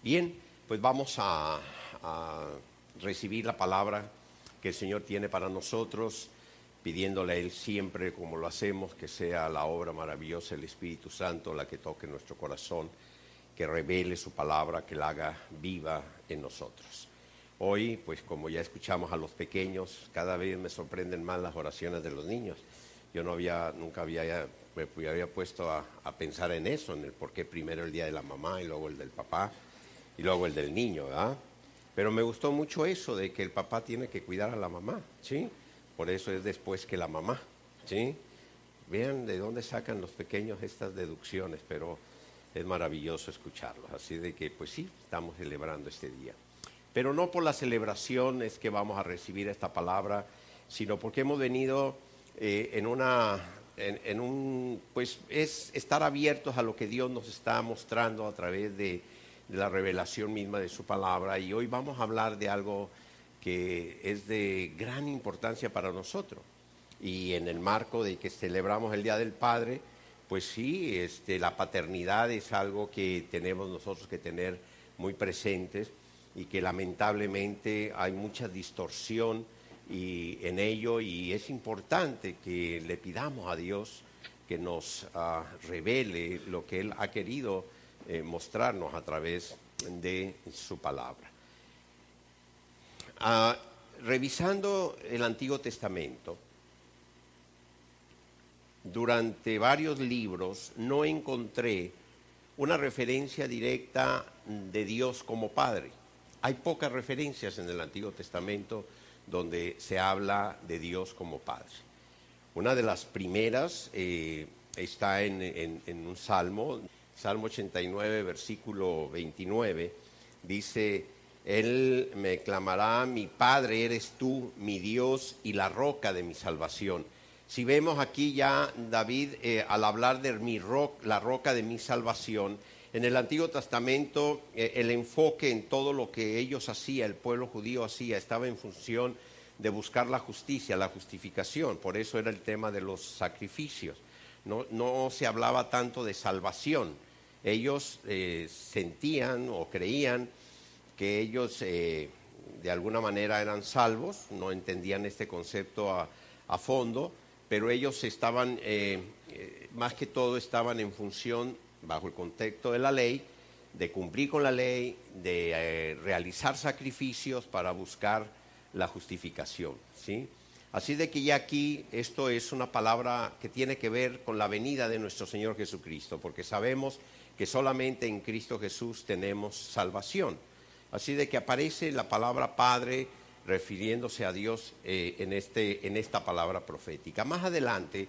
Bien, pues vamos a recibir la palabra que el Señor tiene para nosotros, pidiéndole a Él siempre, como lo hacemos, que sea la obra maravillosa del Espíritu Santo la que toque nuestro corazón, que revele su palabra, que la haga viva en nosotros. Hoy, pues como ya escuchamos a los pequeños, cada vez me sorprenden más las oraciones de los niños. Yo nunca había puesto a pensar en eso, en el por qué primero el día de la mamá y luego el del papá y luego el del niño, ¿verdad? Pero me gustó mucho eso de que el papá tiene que cuidar a la mamá, ¿sí? Por eso es después que la mamá, ¿sí? Vean de dónde sacan los pequeños estas deducciones, pero es maravilloso escucharlos. Así de que, pues sí, estamos celebrando este día. Pero no por la celebración es que vamos a recibir esta palabra, sino porque hemos venido pues es estar abiertos a lo que Dios nos está mostrando a través de la revelación misma de su palabra. Y hoy vamos a hablar de algo que es de gran importancia para nosotros. Y en el marco de que celebramos el Día del Padre, pues sí, la paternidad es algo que tenemos nosotros que tener muy presentes y que lamentablemente hay mucha distorsión en ello, y es importante que le pidamos a Dios que nos revele lo que Él ha querido mostrarnos a través de su palabra. Revisando el Antiguo Testamento, durante varios libros no encontré una referencia directa de Dios como Padre. Hay pocas referencias en el Antiguo Testamento donde se habla de Dios como Padre. Una de las primeras está en un Salmo 89, versículo 29, dice: Él me clamará, mi Padre eres tú, mi Dios y la roca de mi salvación. Si vemos aquí ya David, al hablar de la roca de mi salvación, en el Antiguo Testamento el enfoque en todo lo que ellos hacían, el pueblo judío hacía, estaba en función de buscar la justicia, la justificación. Por eso era el tema de los sacrificios. No se hablaba tanto de salvación. Ellos sentían o creían que ellos de alguna manera eran salvos, no entendían este concepto a fondo, pero ellos estaban, más que todo estaban en función, bajo el contexto de la ley, de cumplir con la ley, de realizar sacrificios para buscar la justificación, ¿sí? Así de que ya aquí esto es una palabra que tiene que ver con la venida de nuestro Señor Jesucristo, porque sabemos que solamente en Cristo Jesús tenemos salvación. Así de que aparece la palabra Padre refiriéndose a Dios en esta palabra profética. Más adelante,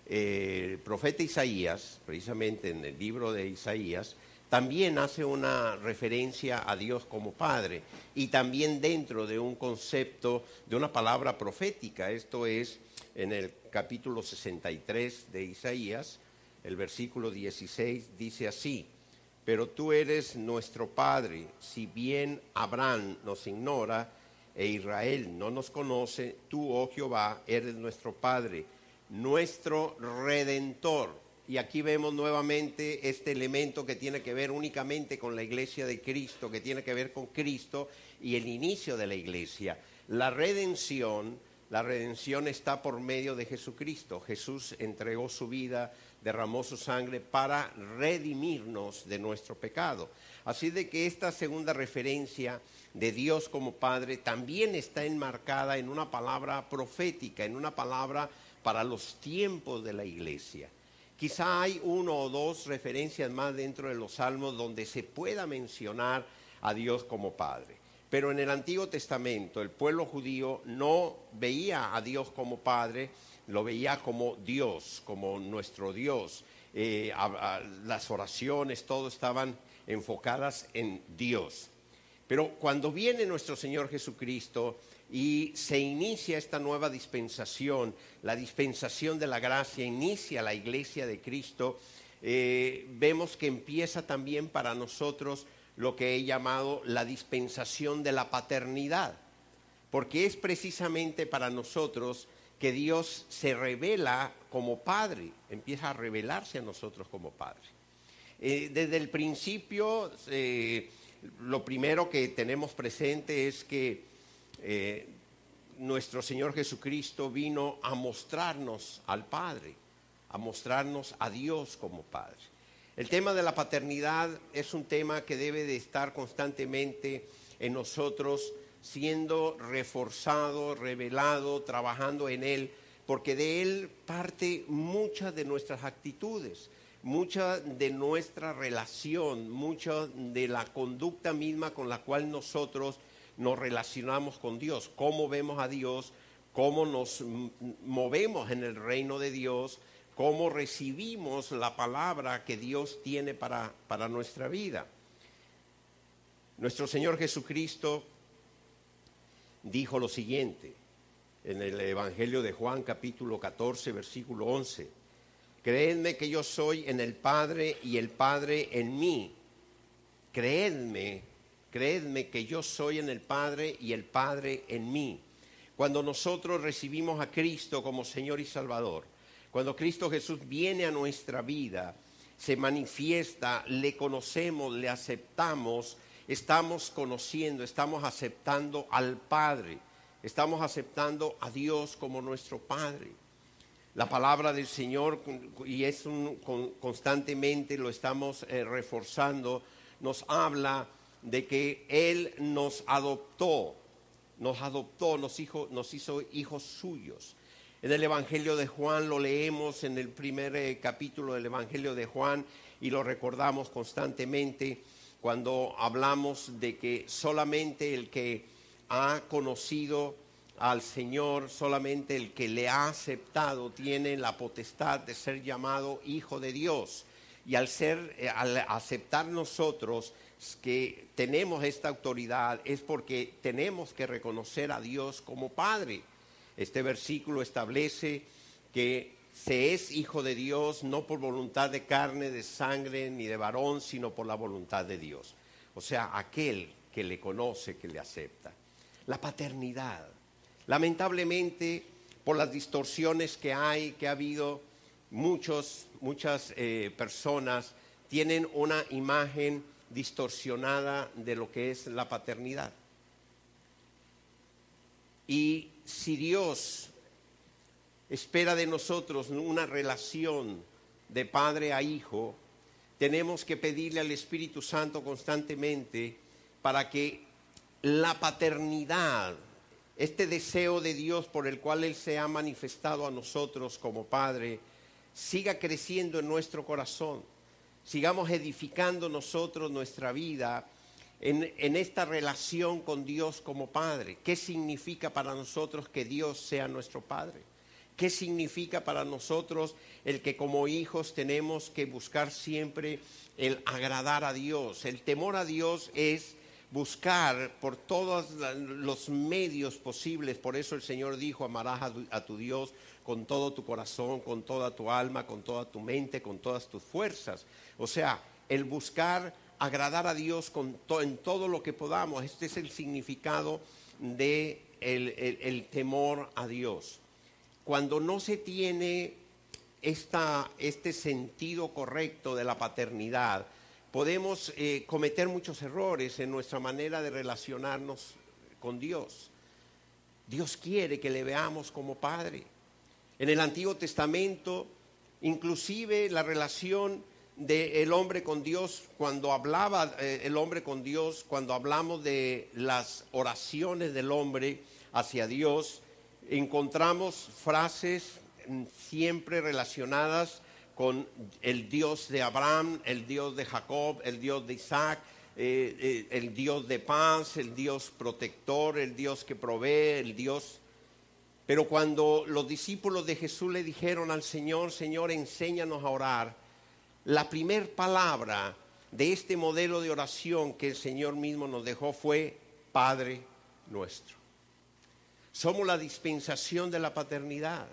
el profeta Isaías, precisamente en el libro de Isaías, también hace una referencia a Dios como Padre, y también dentro de un concepto de una palabra profética. Esto es en el capítulo 63 de Isaías, el versículo 16 dice así: pero tú eres nuestro Padre, si bien Abraham nos ignora e Israel no nos conoce, tú, oh Jehová, eres nuestro Padre, nuestro Redentor. Y aquí vemos nuevamente este elemento que tiene que ver únicamente con la iglesia de Cristo, que tiene que ver con Cristo y el inicio de la iglesia. La redención está por medio de Jesucristo. Jesús entregó su vida, derramó su sangre para redimirnos de nuestro pecado. Así de que esta segunda referencia de Dios como Padre también está enmarcada en una palabra profética, en una palabra para los tiempos de la iglesia. Quizá hay uno o dos referencias más dentro de los salmos donde se pueda mencionar a Dios como Padre. Pero en el Antiguo Testamento el pueblo judío no veía a Dios como Padre, lo veía como Dios, como nuestro Dios. Las oraciones, todo estaban enfocadas en Dios. Pero cuando viene nuestro Señor Jesucristo y se inicia esta nueva dispensación, la dispensación de la gracia, inicia la iglesia de Cristo, vemos que empieza también para nosotros lo que he llamado la dispensación de la paternidad, porque es precisamente para nosotros que Dios se revela como Padre, empieza a revelarse a nosotros como Padre. Desde el principio Lo primero que tenemos presente es que nuestro Señor Jesucristo vino a mostrarnos al Padre, a mostrarnos a Dios como Padre. El tema de la paternidad es un tema que debe de estar constantemente en nosotros, siendo reforzado, revelado, trabajando en él, porque de él parte muchas de nuestras actitudes, mucha de nuestra relación, mucha de la conducta misma con la cual nosotros nos relacionamos con Dios, cómo vemos a Dios, cómo nos movemos en el reino de Dios, cómo recibimos la palabra que Dios tiene para nuestra vida. Nuestro Señor Jesucristo dijo lo siguiente en el Evangelio de Juan, capítulo 14, versículo 11. Creedme que yo soy en el Padre y el Padre en mí. Creedme que yo soy en el Padre y el Padre en mí. Cuando nosotros recibimos a Cristo como Señor y Salvador, cuando Cristo Jesús viene a nuestra vida, se manifiesta, le conocemos, le aceptamos, estamos conociendo, estamos aceptando al Padre, estamos aceptando a Dios como nuestro Padre. La palabra del Señor, y constantemente lo estamos reforzando, nos habla de que Él nos adoptó, nos hizo hijos suyos. En el Evangelio de Juan lo leemos en el primer capítulo del Evangelio de Juan y lo recordamos constantemente cuando hablamos de que solamente el que ha conocido al Señor, solamente el que le ha aceptado tiene la potestad de ser llamado hijo de Dios. Y al aceptar nosotros que tenemos esta autoridad es porque tenemos que reconocer a Dios como Padre. Este versículo establece que se es hijo de Dios no por voluntad de carne, de sangre, ni de varón, sino por la voluntad de Dios. O sea, aquel que le conoce, que le acepta. La paternidad. Lamentablemente, por las distorsiones que ha habido, muchas personas tienen una imagen distorsionada de lo que es la paternidad. Y si Dios espera de nosotros una relación de padre a hijo, tenemos que pedirle al Espíritu Santo constantemente para que la paternidad, este deseo de Dios por el cual Él se ha manifestado a nosotros como Padre, siga creciendo en nuestro corazón. Sigamos edificando nosotros nuestra vida en esta relación con Dios como Padre. ¿Qué significa para nosotros que Dios sea nuestro Padre? ¿Qué significa para nosotros el que como hijos tenemos que buscar siempre el agradar a Dios? El temor a Dios es buscar por todos los medios posibles. Por eso el Señor dijo: amarás a tu Dios con todo tu corazón, con toda tu alma, con toda tu mente, con todas tus fuerzas. O sea, el buscar agradar a Dios en todo lo que podamos. Este es el significado de el temor a Dios. Cuando no se tiene este sentido correcto de la paternidad, podemos cometer muchos errores en nuestra manera de relacionarnos con Dios. Dios quiere que le veamos como Padre. En el Antiguo Testamento, inclusive la relación del hombre con Dios, cuando hablaba el hombre con Dios, cuando hablamos de las oraciones del hombre hacia Dios, encontramos frases siempre relacionadas con el Dios de Abraham, el Dios de Jacob, el Dios de Isaac, el Dios de paz, el Dios protector, el Dios que provee, el Dios. Pero cuando los discípulos de Jesús le dijeron al Señor: Señor, enséñanos a orar, la primer palabra de este modelo de oración que el Señor mismo nos dejó fue: Padre nuestro. Somos la dispensación de la paternidad.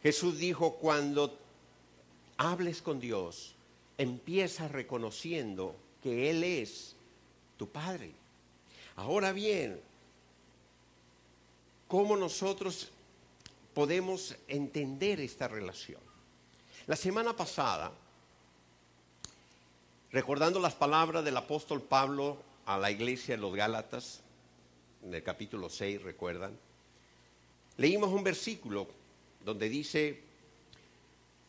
Jesús dijo: cuando hables con Dios, empieza reconociendo que Él es tu Padre. Ahora bien, ¿cómo nosotros podemos entender esta relación? La semana pasada recordando las palabras del apóstol Pablo a la iglesia de los Gálatas, en el capítulo 6, recuerdan, leímos un versículo donde dice: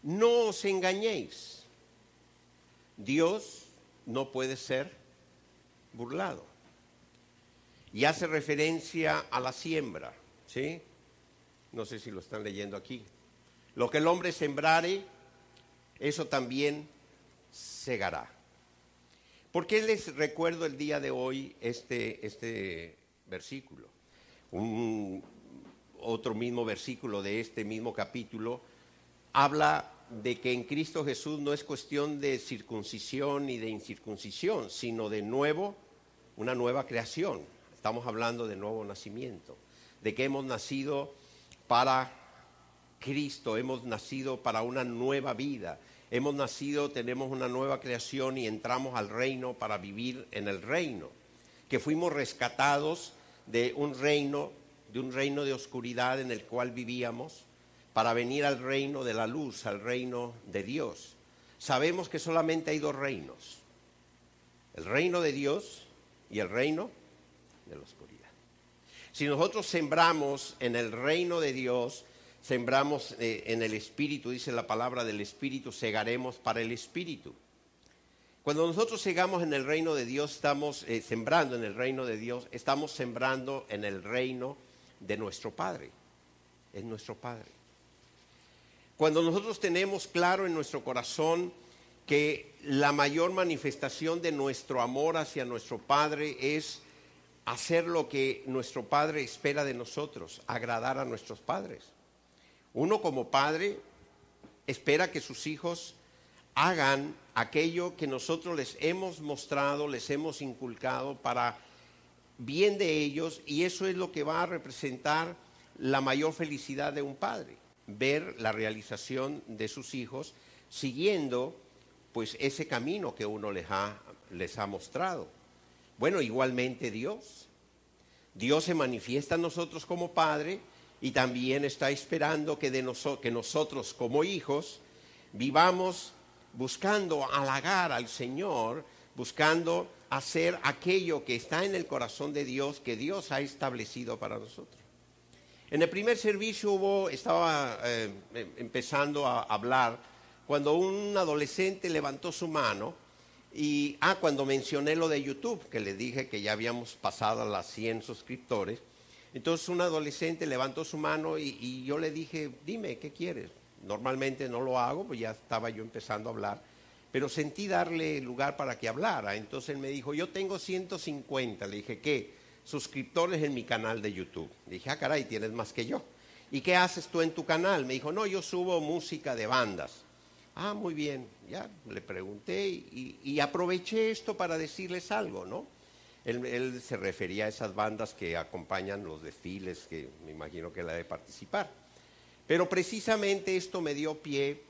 no os engañéis, Dios no puede ser burlado. Y hace referencia a la siembra, ¿sí? No sé si lo están leyendo aquí. Lo que el hombre sembrare, eso también segará. ¿Por qué les recuerdo el día de hoy este versículo? Otro mismo versículo de este mismo capítulo habla de que en Cristo Jesús no es cuestión de circuncisión ni de incircuncisión, sino de nuevo, una nueva creación. Estamos hablando de nuevo nacimiento, de que hemos nacido para Cristo, hemos nacido para una nueva vida, hemos nacido, tenemos una nueva creación y entramos al reino para vivir en el reino, que fuimos rescatados de un reino de oscuridad en el cual vivíamos, para venir al reino de la luz, al reino de Dios. Sabemos que solamente hay dos reinos: el reino de Dios y el reino de la oscuridad. Si nosotros sembramos en el reino de Dios, sembramos en el Espíritu, dice la palabra del Espíritu, segaremos para el Espíritu. Cuando nosotros segamos en el reino de Dios, estamos sembrando en el reino de Dios, estamos sembrando en el reino de nuestro Padre. Es nuestro Padre. Cuando nosotros tenemos claro en nuestro corazón que la mayor manifestación de nuestro amor hacia nuestro Padre es hacer lo que nuestro Padre espera de nosotros, agradar a nuestros padres. Uno como padre espera que sus hijos hagan aquello que nosotros les hemos mostrado, les hemos inculcado para bien de ellos, y eso es lo que va a representar la mayor felicidad de un padre, ver la realización de sus hijos siguiendo pues ese camino que uno les ha mostrado. Bueno, igualmente Dios se manifiesta en nosotros como Padre y también está esperando que nosotros como hijos vivamos buscando halagar al Señor, buscando hacer aquello que está en el corazón de Dios, que Dios ha establecido para nosotros. En el primer servicio estaba empezando a hablar cuando un adolescente levantó su mano y cuando mencioné lo de YouTube, que le dije que ya habíamos pasado a las 100 suscriptores. Entonces un adolescente levantó su mano y yo le dije: dime, ¿qué quieres? Normalmente no lo hago, pues ya estaba yo empezando a hablar, pero sentí darle lugar para que hablara. Entonces él me dijo: yo tengo 150. Le dije: ¿qué? Suscriptores en mi canal de YouTube. Le dije: caray, tienes más que yo. ¿Y qué haces tú en tu canal? Me dijo: no, yo subo música de bandas. Muy bien, ya le pregunté y aproveché esto para decirles algo, ¿no? Él se refería a esas bandas que acompañan los desfiles, que me imagino que la de participar. Pero precisamente esto me dio pie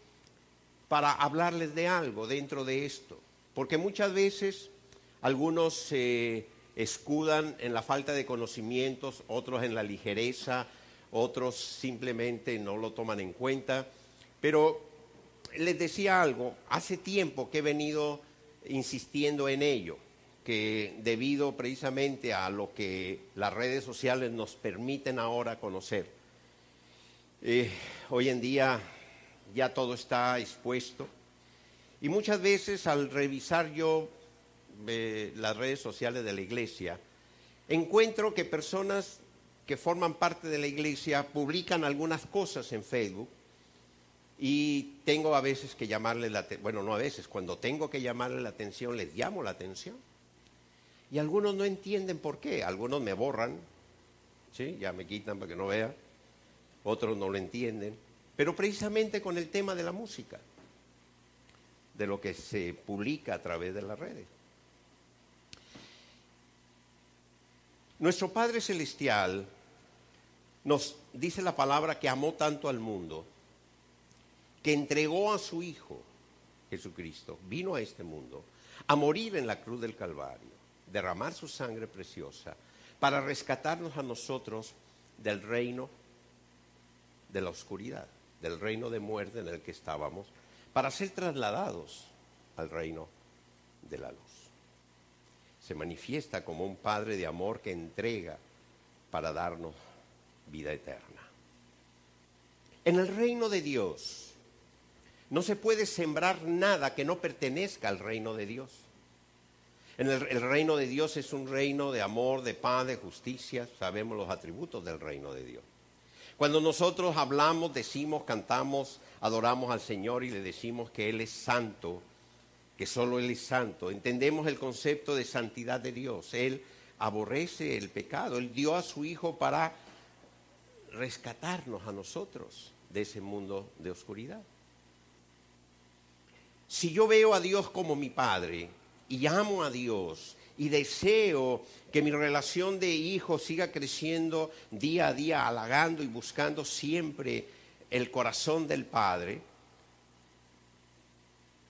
para hablarles de algo dentro de esto, porque muchas veces algunos se escudan en la falta de conocimientos, otros en la ligereza, otros simplemente no lo toman en cuenta, pero les decía algo, hace tiempo que he venido insistiendo en ello, que debido precisamente a lo que las redes sociales nos permiten ahora conocer, hoy en día ya todo está expuesto, y muchas veces al revisar yo las redes sociales de la iglesia, encuentro que personas que forman parte de la iglesia publican algunas cosas en Facebook, y tengo a veces que llamarle la atención, bueno, no a veces, cuando tengo que llamarle la atención, les llamo la atención. Y algunos no entienden por qué, algunos me borran, ¿sí? Ya me quitan para que no vea, otros no lo entienden, pero precisamente con el tema de la música, de lo que se publica a través de las redes. Nuestro Padre Celestial nos dice la palabra que amó tanto al mundo, que entregó a su Hijo, Jesucristo, vino a este mundo a morir en la cruz del Calvario, derramar su sangre preciosa para rescatarnos a nosotros del reino de la oscuridad, del reino de muerte en el que estábamos, para ser trasladados al reino de la luz. Se manifiesta como un Padre de amor que entrega para darnos vida eterna. En el reino de Dios no se puede sembrar nada que no pertenezca al reino de Dios. El reino de Dios es un reino de amor, de paz, de justicia. Sabemos los atributos del reino de Dios. Cuando nosotros hablamos, decimos, cantamos, adoramos al Señor y le decimos que Él es santo, que solo Él es santo, entendemos el concepto de santidad de Dios. Él aborrece el pecado. Él dio a su Hijo para rescatarnos a nosotros de ese mundo de oscuridad. Si yo veo a Dios como mi Padre y amo a Dios y deseo que mi relación de hijo siga creciendo día a día, halagando y buscando siempre el corazón del Padre,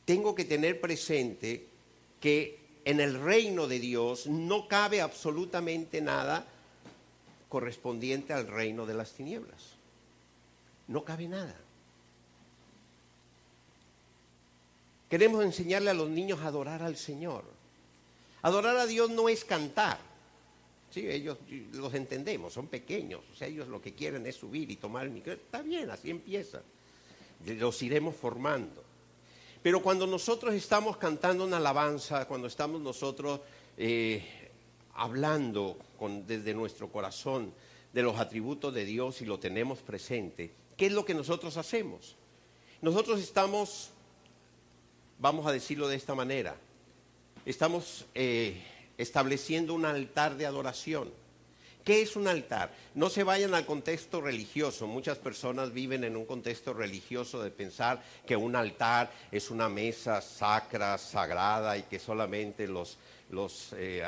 tengo que tener presente que en el reino de Dios no cabe absolutamente nada correspondiente al reino de las tinieblas. No cabe nada. Queremos enseñarle a los niños a adorar al Señor. Adorar a Dios no es cantar. Sí, ellos los entendemos, son pequeños. O sea, ellos lo que quieren es subir y tomar el micrófono. Está bien, así empieza. Los iremos formando. Pero cuando nosotros estamos cantando una alabanza, cuando estamos nosotros hablando desde nuestro corazón de los atributos de Dios y lo tenemos presente, ¿qué es lo que nosotros hacemos? Nosotros estamos, vamos a decirlo de esta manera, estamos estableciendo un altar de adoración. ¿Qué es un altar? No se vayan al contexto religioso. Muchas personas viven en un contexto religioso de pensar que un altar es una mesa sacra, sagrada y que solamente los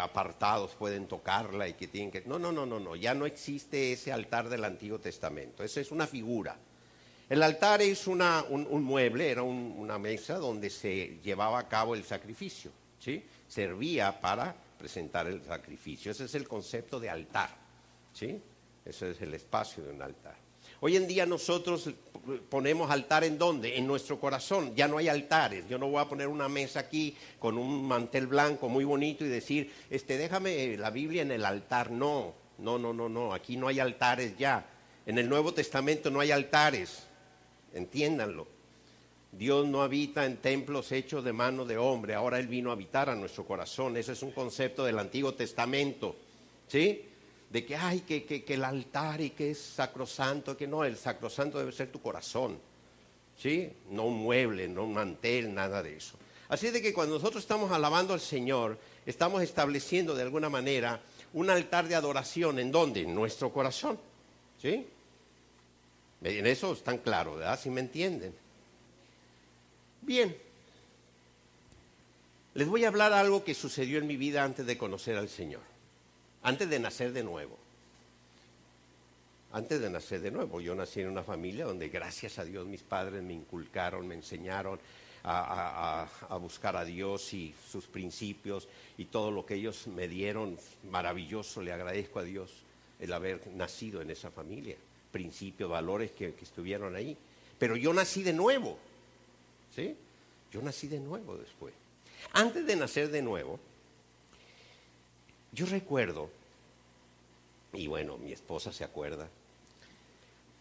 apartados pueden tocarla y que tienen que... No. Ya no existe ese altar del Antiguo Testamento. Esa es una figura. El altar es un mueble, era una mesa donde se llevaba a cabo el sacrificio, ¿sí? Servía para presentar el sacrificio. Ese es el concepto de altar. ¿Sí? Ese es el espacio de un altar. Hoy en día nosotros ponemos altar ¿en dónde? En nuestro corazón. Ya no hay altares. Yo no voy a poner una mesa aquí con un mantel blanco muy bonito y decir, déjame la Biblia en el altar. No. Aquí no hay altares ya. En el Nuevo Testamento no hay altares. Entiéndanlo. Dios no habita en templos hechos de mano de hombre. Ahora Él vino a habitar a nuestro corazón. Ese es un concepto del Antiguo Testamento. ¿Sí? De que hay que el altar y que es sacrosanto, que no, el sacrosanto debe ser tu corazón, ¿sí? No un mueble, no un mantel, nada de eso. Así de que cuando nosotros estamos alabando al Señor, estamos estableciendo de alguna manera un altar de adoración, ¿en dónde? En nuestro corazón, ¿sí? En eso están claros, ¿verdad? ¿Sí me entienden? Bien. Les voy a hablar algo que sucedió en mi vida antes de conocer al Señor. Antes de nacer de nuevo. Yo nací en una familia donde gracias a Dios mis padres me inculcaron, me enseñaron a buscar a Dios y sus principios y todo lo que ellos me dieron, maravilloso, le agradezco a Dios el haber nacido en esa familia, principios, valores que estuvieron ahí. Pero yo nací de nuevo, ¿sí? Yo nací de nuevo después. Antes de nacer de nuevo, yo recuerdo, y bueno, mi esposa se acuerda,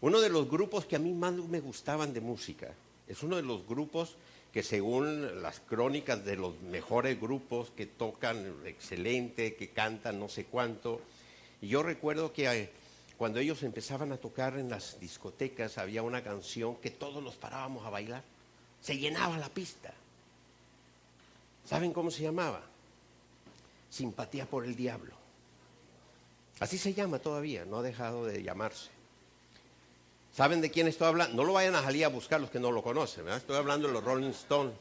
uno de los grupos que a mí más me gustaban de música, es uno de los grupos que según las crónicas de los mejores grupos que tocan excelente, que cantan no sé cuánto, y yo recuerdo que cuando ellos empezaban a tocar en las discotecas había una canción que todos nos parábamos a bailar, se llenaba la pista. ¿Saben cómo se llamaba? Simpatía por el diablo. Así se llama todavía, no ha dejado de llamarse. ¿Saben de quién estoy hablando? No lo vayan a salir a buscar los que no lo conocen, ¿verdad? Estoy hablando de los Rolling Stones.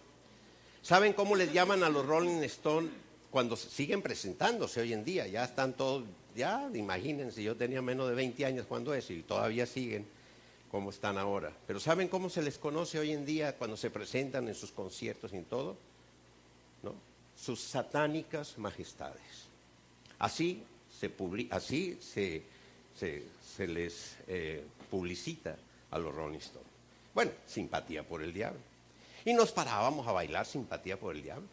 ¿Saben cómo les llaman a los Rolling Stones cuando siguen presentándose hoy en día? Ya están todos, ya imagínense, yo tenía menos de 20 años cuando eso y todavía siguen como están ahora. Pero ¿saben cómo se les conoce hoy en día cuando se presentan en sus conciertos y en todo? ¿No? Sus satánicas majestades. Así se les publicita a los Rolling Stones. Bueno, simpatía por el diablo. Y nos parábamos a bailar simpatía por el diablo.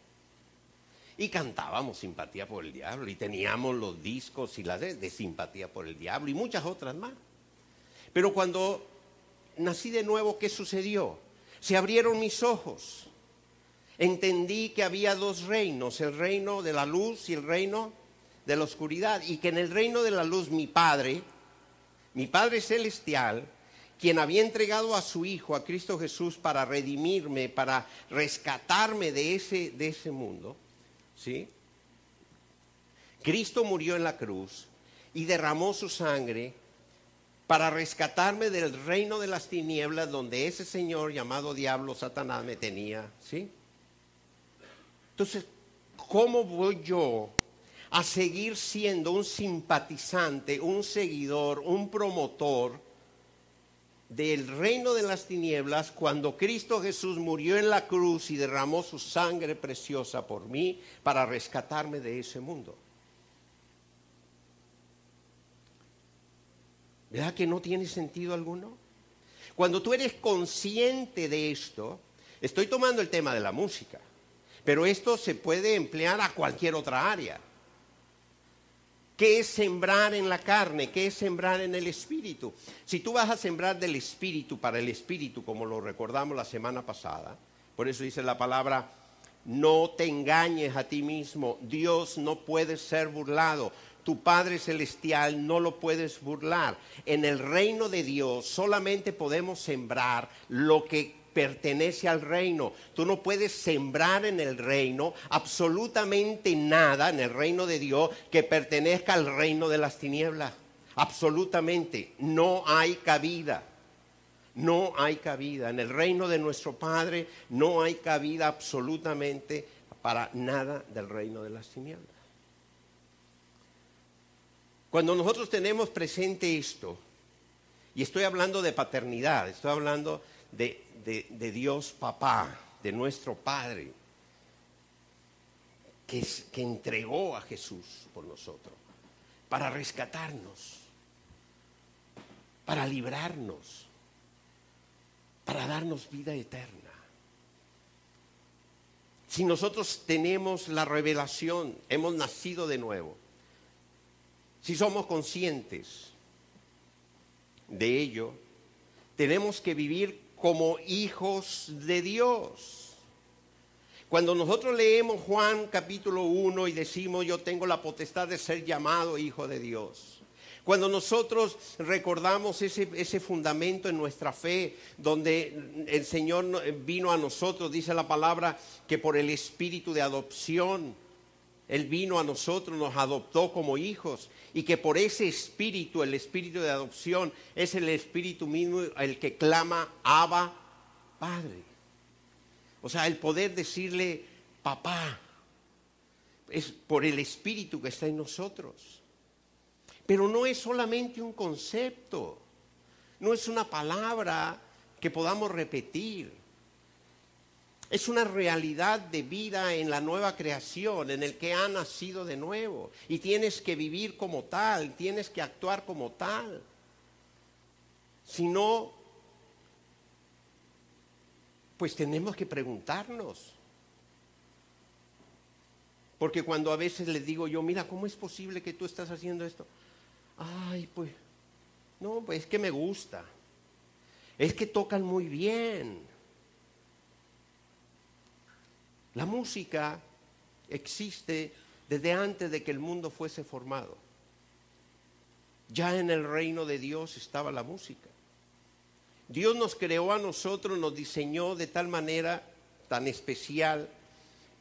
Y cantábamos Simpatía por el Diablo y teníamos los discos y las de Simpatía por el Diablo y muchas otras más. Pero cuando nací de nuevo, ¿qué sucedió? Se abrieron mis ojos. Entendí que había dos reinos, el reino de la luz y el reino de la oscuridad. Y que en el reino de la luz mi Padre celestial, quien había entregado a su Hijo, a Cristo Jesús, para redimirme, para rescatarme de ese mundo, ¿sí? Cristo murió en la cruz y derramó su sangre para rescatarme del reino de las tinieblas donde ese señor llamado diablo, Satanás, me tenía, ¿sí? Entonces, ¿cómo voy yo a seguir siendo un simpatizante, un seguidor, un promotor del reino de las tinieblas cuando Cristo Jesús murió en la cruz y derramó su sangre preciosa por mí para rescatarme de ese mundo? ¿Verdad que no tiene sentido alguno? Cuando tú eres consciente de esto, estoy tomando el tema de la música, pero esto se puede emplear a cualquier otra área. ¿Qué es sembrar en la carne? ¿Qué es sembrar en el espíritu? Si tú vas a sembrar del espíritu para el espíritu, como lo recordamos la semana pasada, por eso dice la palabra, no te engañes a ti mismo, Dios no puede ser burlado. Tu Padre Celestial no lo puedes burlar. En el reino de Dios solamente podemos sembrar lo que pertenece al reino. Tú no puedes sembrar en el reino absolutamente nada en el reino de Dios que pertenezca al reino de las tinieblas. Absolutamente. No hay cabida. No hay cabida. En el reino de nuestro Padre no hay cabida absolutamente para nada del reino de las tinieblas. Cuando nosotros tenemos presente esto, y estoy hablando de paternidad, estoy hablando de Dios Papá, de nuestro Padre, que entregó a Jesús por nosotros, para rescatarnos, para librarnos, para darnos vida eterna. Si nosotros tenemos la revelación, hemos nacido de nuevo, si somos conscientes de ello, tenemos que vivir como hijos de Dios. Cuando nosotros leemos Juan capítulo 1 y decimos yo tengo la potestad de ser llamado hijo de Dios, cuando nosotros recordamos ese fundamento en nuestra fe, donde el Señor vino a nosotros, dice la palabra que por el espíritu de adopción, Él vino a nosotros, nos adoptó como hijos, y que por ese espíritu, el espíritu de adopción, es el espíritu mismo el que clama Abba, Padre. O sea, el poder decirle papá, es por el espíritu que está en nosotros. Pero no es solamente un concepto, no es una palabra que podamos repetir. Es una realidad de vida en la nueva creación, en el que ha nacido de nuevo. Y tienes que vivir como tal, tienes que actuar como tal. Si no, pues tenemos que preguntarnos. Porque cuando a veces les digo yo, mira, ¿cómo es posible que tú estás haciendo esto? Ay, pues, no, pues es que me gusta. Es que tocan muy bien. La música existe desde antes de que el mundo fuese formado. Ya en el reino de Dios estaba la música. Dios nos creó a nosotros, nos diseñó de tal manera tan especial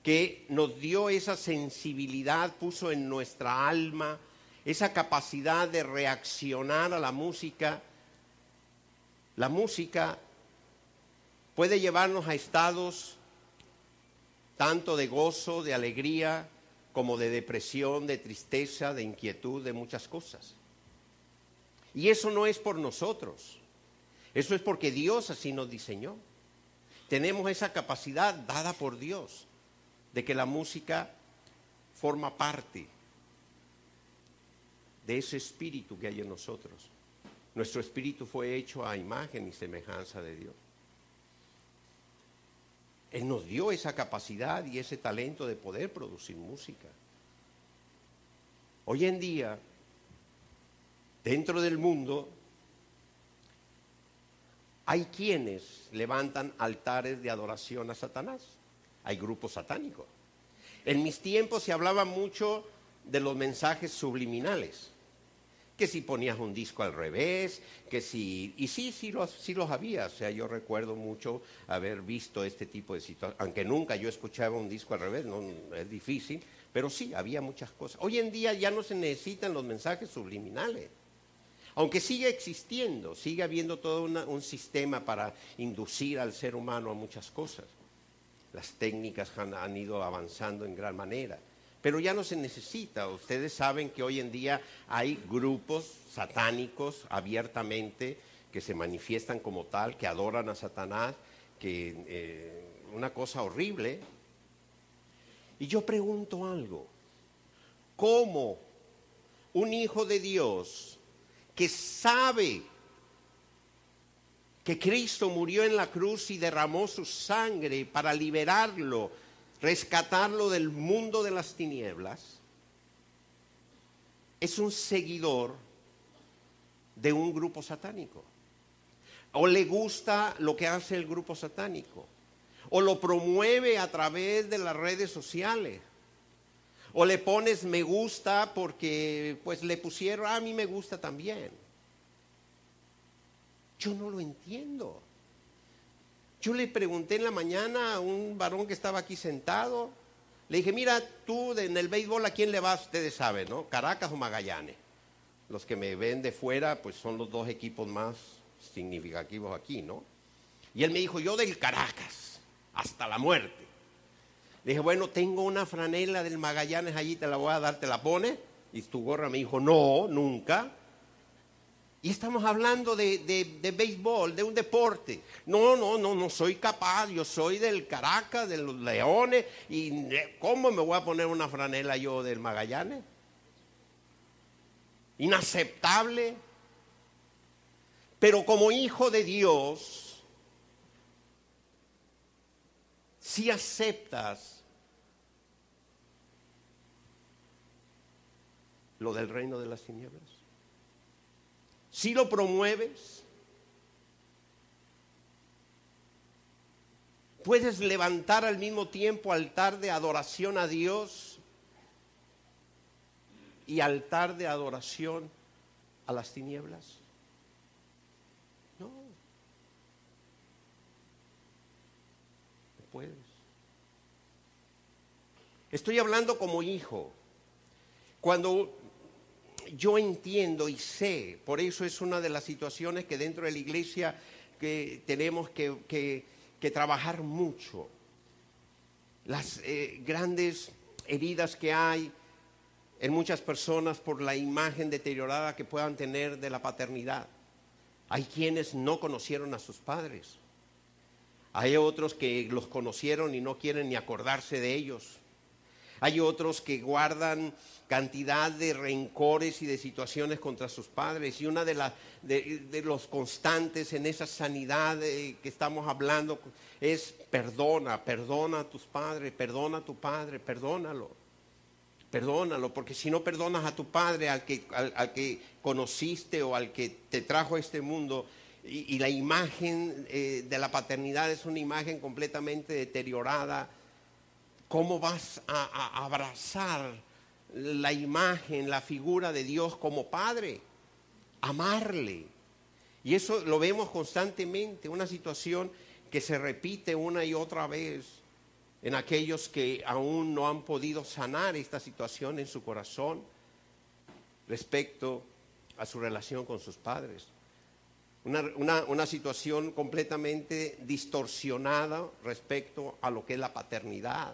que nos dio esa sensibilidad, puso en nuestra alma esa capacidad de reaccionar a la música. La música puede llevarnos a estados tanto de gozo, de alegría, como de depresión, de tristeza, de inquietud, de muchas cosas. Y eso no es por nosotros, eso es porque Dios así nos diseñó. Tenemos esa capacidad dada por Dios de que la música forma parte de ese espíritu que hay en nosotros. Nuestro espíritu fue hecho a imagen y semejanza de Dios. Él nos dio esa capacidad y ese talento de poder producir música. Hoy en día, dentro del mundo, hay quienes levantan altares de adoración a Satanás. Hay grupos satánicos. En mis tiempos se hablaba mucho de los mensajes subliminales. Que si ponías un disco al revés, que si... Y sí los había. O sea, yo recuerdo mucho haber visto este tipo de situaciones. Aunque nunca yo escuchaba un disco al revés, no, es difícil. Pero sí, había muchas cosas. Hoy en día ya no se necesitan los mensajes subliminales. Aunque sigue existiendo, sigue habiendo todo un sistema para inducir al ser humano a muchas cosas. Las técnicas han ido avanzando en gran manera. Pero ya no se necesita. Ustedes saben que hoy en día hay grupos satánicos abiertamente que se manifiestan como tal, que adoran a Satanás, que una cosa horrible. Y yo pregunto algo. ¿Cómo un hijo de Dios que sabe que Cristo murió en la cruz y derramó su sangre para liberarlo, rescatarlo del mundo de las tinieblas, es un seguidor de un grupo satánico? ¿O le gusta lo que hace el grupo satánico? ¿O lo promueve a través de las redes sociales? ¿O le pones me gusta porque pues le pusieron, a mí me gusta también? Yo no lo entiendo. Yo le pregunté en la mañana a un varón que estaba aquí sentado, le dije, mira, tú en el béisbol, ¿a quién le vas? Ustedes saben, ¿no? ¿Caracas o Magallanes? Los que me ven de fuera, pues son los dos equipos más significativos aquí, ¿no? Y él me dijo, yo del Caracas, hasta la muerte. Le dije, bueno, tengo una franela del Magallanes allí, te la voy a dar, ¿te la pones? Y tu gorra me dijo, no, nunca. Y estamos hablando de béisbol, de un deporte. No soy capaz, yo soy del Caracas, de los Leones, y ¿cómo me voy a poner una franela yo del Magallanes? Inaceptable. Pero como hijo de Dios, si aceptas lo del reino de las tinieblas, si lo promueves, puedes levantar al mismo tiempo altar de adoración a Dios y altar de adoración a las tinieblas. No puedes. Estoy hablando como hijo. Cuando yo entiendo y sé, por eso es una de las situaciones que dentro de la iglesia que tenemos que trabajar mucho. Las grandes heridas que hay en muchas personas por la imagen deteriorada que puedan tener de la paternidad. Hay quienes no conocieron a sus padres. Hay otros que los conocieron y no quieren ni acordarse de ellos. Hay otros que guardan cantidad de rencores y de situaciones contra sus padres. Y una de los constantes en esa sanidad que estamos hablando es perdona a tus padres, perdona a tu padre, perdónalo, porque si no perdonas a tu padre, al que conociste o al que te trajo a este mundo, y la imagen de la paternidad es una imagen completamente deteriorada, ¿cómo vas a abrazar la imagen, la figura de Dios como Padre? Amarle. Y eso lo vemos constantemente, una situación que se repite una y otra vez en aquellos que aún no han podido sanar esta situación en su corazón respecto a su relación con sus padres. Una situación completamente distorsionada respecto a lo que es la paternidad.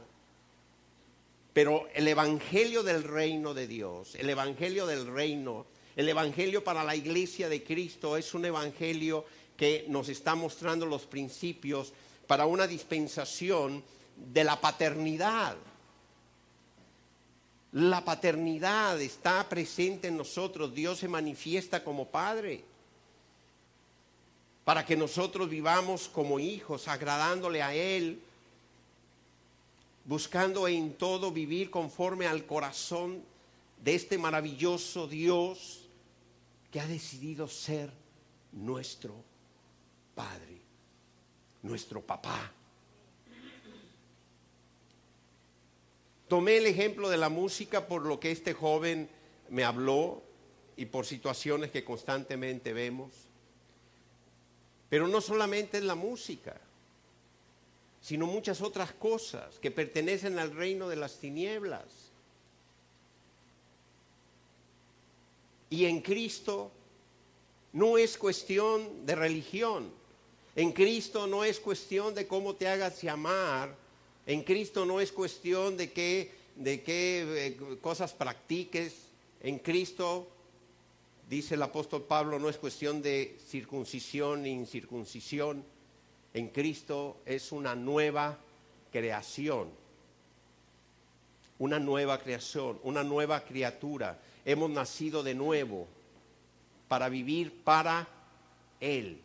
Pero el evangelio del reino de Dios, el evangelio del reino, el evangelio para la iglesia de Cristo es un evangelio que nos está mostrando los principios para una dispensación de la paternidad. La paternidad está presente en nosotros, Dios se manifiesta como Padre, para que nosotros vivamos como hijos, agradándole a Él, buscando en todo vivir conforme al corazón de este maravilloso Dios que ha decidido ser nuestro Padre, nuestro papá. Tomé el ejemplo de la música por lo que este joven me habló y por situaciones que constantemente vemos. Pero no solamente es la música, sino muchas otras cosas que pertenecen al reino de las tinieblas. Y en Cristo no es cuestión de religión, en Cristo no es cuestión de cómo te hagas llamar, en Cristo no es cuestión de qué cosas practiques, en Cristo, dice el apóstol Pablo, no es cuestión de circuncisión ni incircuncisión. En Cristo es una nueva creación, una nueva creación, una nueva criatura. Hemos nacido de nuevo para vivir para Él.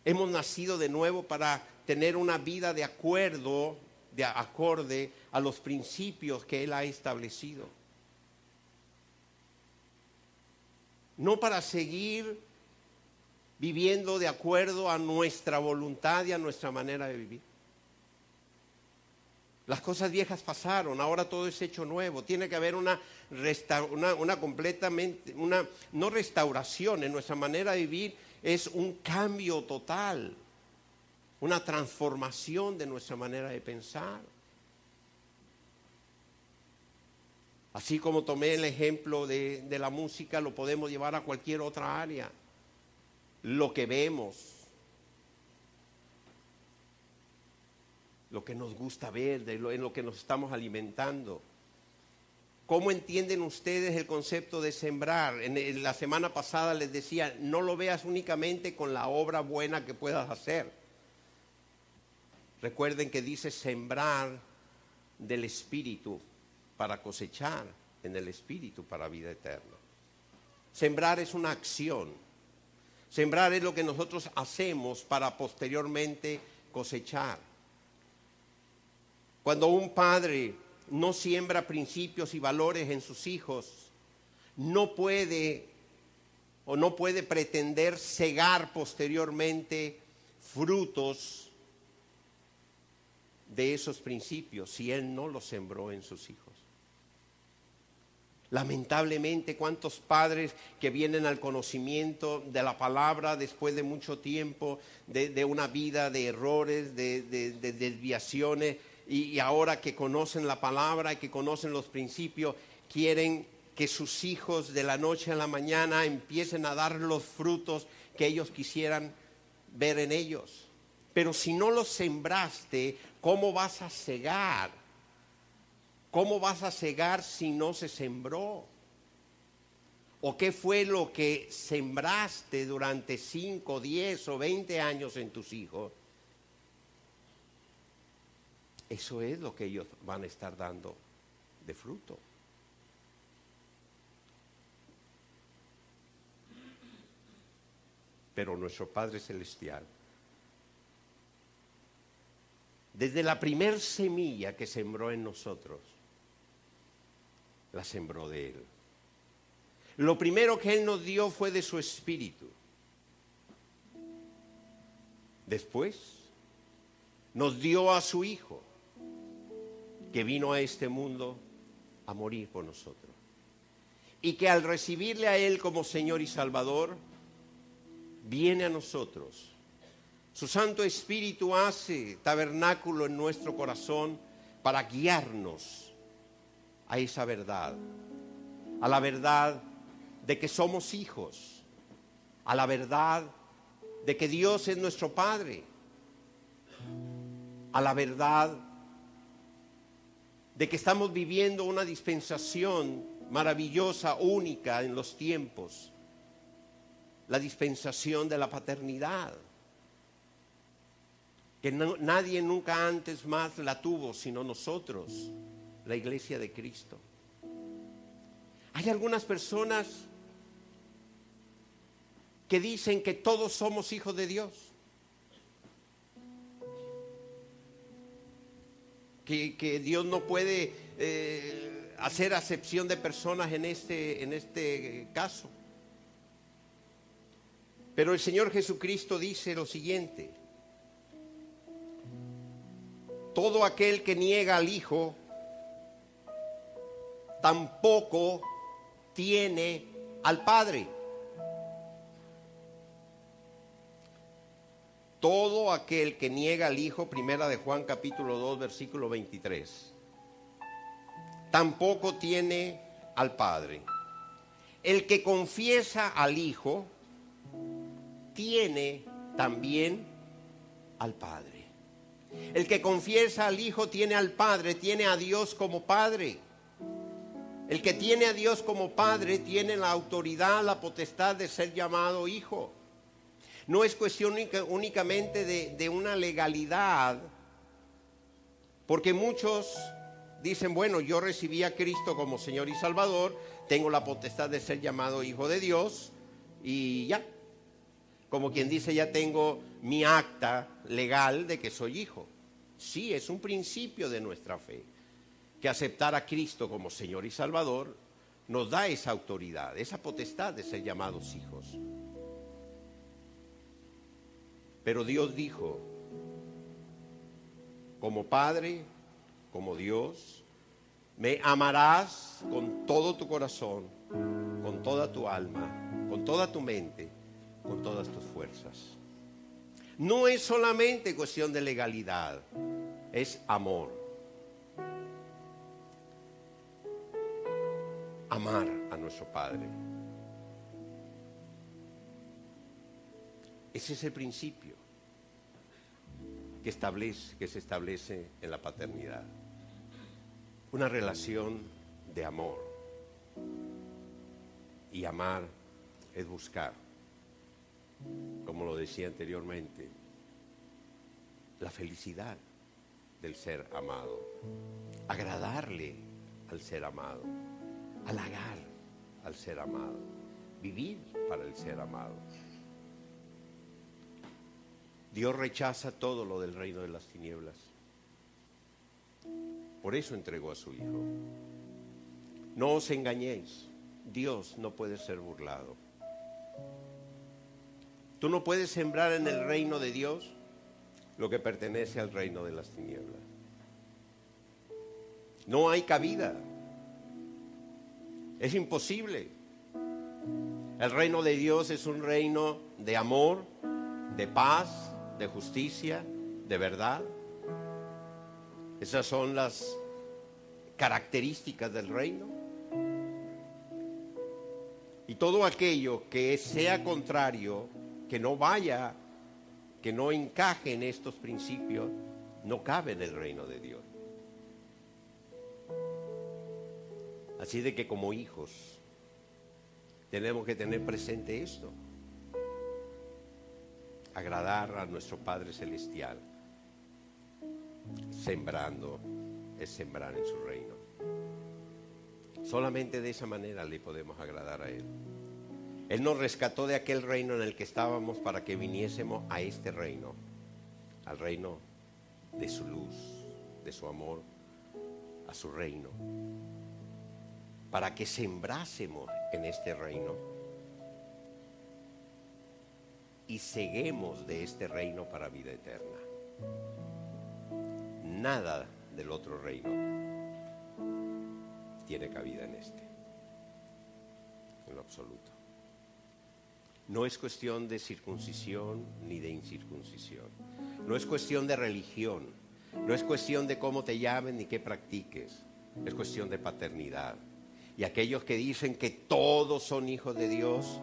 Hemos nacido de nuevo para tener una vida de acorde a los principios que Él ha establecido. No para seguir viviendo de acuerdo a nuestra voluntad y a nuestra manera de vivir. Las cosas viejas pasaron, ahora todo es hecho nuevo. Tiene que haber una completamente, no restauración en nuestra manera de vivir, es un cambio total, una transformación de nuestra manera de pensar. Así como tomé el ejemplo de la música, lo podemos llevar a cualquier otra área. Lo que vemos, lo que nos gusta ver, en lo que nos estamos alimentando. ¿Cómo entienden ustedes el concepto de sembrar? En la semana pasada les decía, no lo veas únicamente con la obra buena que puedas hacer. Recuerden que dice sembrar del Espíritu para cosechar en el Espíritu para vida eterna. Sembrar es una acción. Sembrar es lo que nosotros hacemos para posteriormente cosechar. Cuando un padre no siembra principios y valores en sus hijos, no puede pretender cegar posteriormente frutos de esos principios si él no los sembró en sus hijos. Lamentablemente, cuántos padres que vienen al conocimiento de la palabra después de mucho tiempo, de una vida de errores, de desviaciones, y ahora que conocen la palabra y que conocen los principios, quieren que sus hijos de la noche a la mañana empiecen a dar los frutos que ellos quisieran ver en ellos. Pero si no los sembraste, ¿cómo vas a cegar? ¿Cómo vas a cegar si no se sembró? ¿O qué fue lo que sembraste durante 5, 10 o 20 años en tus hijos? Eso es lo que ellos van a estar dando de fruto. Pero nuestro Padre Celestial, desde la primer semilla que sembró en nosotros, la sembró de Él. Lo primero que Él nos dio fue de su Espíritu. Después nos dio a su Hijo, que vino a este mundo a morir por nosotros. Y que al recibirle a Él como Señor y Salvador, viene a nosotros. Su Santo Espíritu hace tabernáculo en nuestro corazón para guiarnos a esa verdad, a la verdad de que somos hijos, a la verdad de que Dios es nuestro Padre, a la verdad de que estamos viviendo una dispensación maravillosa, única en los tiempos, la dispensación de la paternidad, que nadie nunca antes más la tuvo sino nosotros, la iglesia de Cristo. Hay algunas personas que dicen que todos somos hijos de Dios, que Dios no puede hacer acepción de personas en este caso. Pero el Señor Jesucristo dice lo siguiente: todo aquel que niega al Hijo tampoco tiene al Padre. Todo aquel que niega al Hijo, primera de Juan capítulo 2 versículo 23, tampoco tiene al Padre. El que confiesa al Hijo tiene también al Padre. El que confiesa al Hijo tiene al Padre, tiene a Dios como Padre. El que tiene a Dios como Padre tiene la autoridad, la potestad de ser llamado Hijo. No es cuestión únicamente de una legalidad, porque muchos dicen, bueno, yo recibí a Cristo como Señor y Salvador, tengo la potestad de ser llamado Hijo de Dios y ya. Como quien dice, ya tengo mi acta legal de que soy hijo. Sí, es un principio de nuestra fe, que aceptar a Cristo como Señor y Salvador nos da esa autoridad, esa potestad de ser llamados hijos. Pero Dios dijo, como Padre, como Dios, me amarás con todo tu corazón, con toda tu alma, con toda tu mente, con todas tus fuerzas. No es solamente cuestión de legalidad, es amor. Amar a nuestro Padre. Ese es el principio que se establece en la paternidad. Una relación de amor. Y amar es buscar, como lo decía anteriormente, la felicidad del ser amado, agradarle al ser amado, halagar al ser amado, vivir para el ser amado. Dios rechaza todo lo del reino de las tinieblas. Por eso entregó a su Hijo. No os engañéis, Dios no puede ser burlado. Tú no puedes sembrar en el reino de Dios lo que pertenece al reino de las tinieblas. No hay cabida. Es imposible. El reino de Dios es un reino de amor, de paz, de justicia, de verdad. Esas son las características del reino. Y todo aquello que sea contrario, que no vaya, que no encaje en estos principios, no cabe en el reino de Dios. Así de que como hijos tenemos que tener presente esto. Agradar a nuestro Padre Celestial. Sembrando es sembrar en su reino. Solamente de esa manera le podemos agradar a Él. Él nos rescató de aquel reino en el que estábamos para que viniésemos a este reino, al reino de su luz, de su amor, a su reino, para que sembrásemos en este reino y seguemos de este reino para vida eterna. Nada del otro reino tiene cabida en este, en lo absoluto. No es cuestión de circuncisión ni de incircuncisión. No es cuestión de religión. No es cuestión de cómo te llamen ni qué practiques. Es cuestión de paternidad. Y aquellos que dicen que todos son hijos de Dios,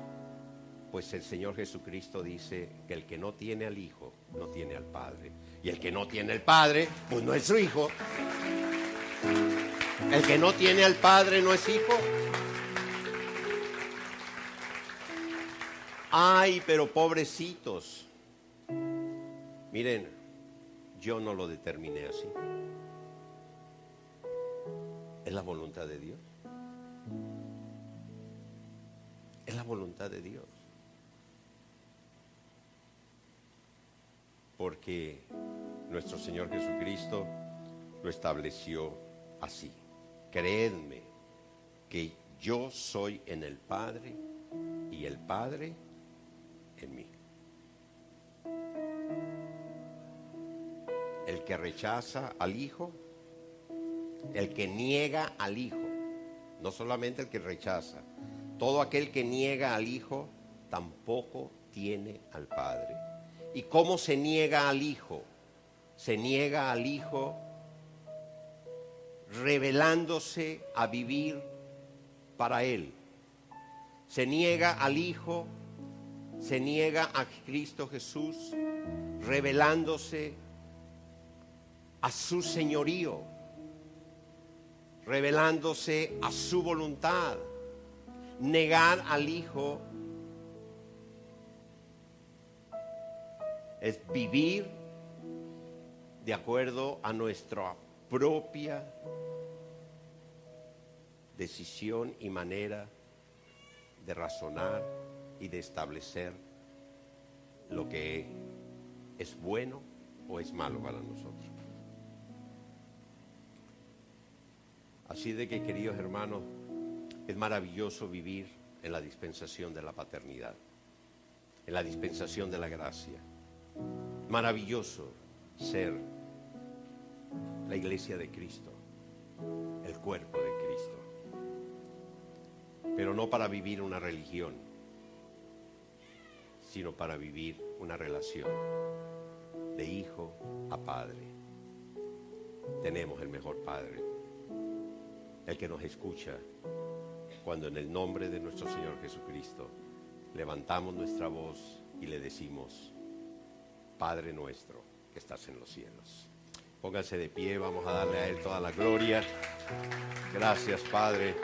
pues el Señor Jesucristo dice que el que no tiene al Hijo no tiene al Padre. Y el que no tiene al Padre, pues no es su hijo. El que no tiene al Padre no es hijo. Ay, pero pobrecitos. Miren, yo no lo determiné así. Es la voluntad de Dios. Es la voluntad de Dios. Porque nuestro Señor Jesucristo lo estableció así. Creedme que yo soy en el Padre y el Padre en mí. El que rechaza al Hijo, el que niega al Hijo, no solamente el que rechaza, todo aquel que niega al Hijo tampoco tiene al Padre. ¿Y cómo se niega al Hijo? Se niega al Hijo revelándose a vivir para Él. Se niega al Hijo, se niega a Cristo Jesús, revelándose a su señorío, revelándose a su voluntad. Negar al Hijo es vivir de acuerdo a nuestra propia decisión y manera de razonar y de establecer lo que es bueno o es malo para nosotros. Así de que, queridos hermanos, es maravilloso vivir en la dispensación de la paternidad, en la dispensación de la gracia. Maravilloso ser la iglesia de Cristo, el cuerpo de Cristo, pero no para vivir una religión, sino para vivir una relación de hijo a padre. Tenemos el mejor Padre, el que nos escucha cuando en el nombre de nuestro Señor Jesucristo levantamos nuestra voz y le decimos: Padre nuestro que estás en los cielos. Pónganse de pie, vamos a darle a Él toda la gloria. Gracias, Padre.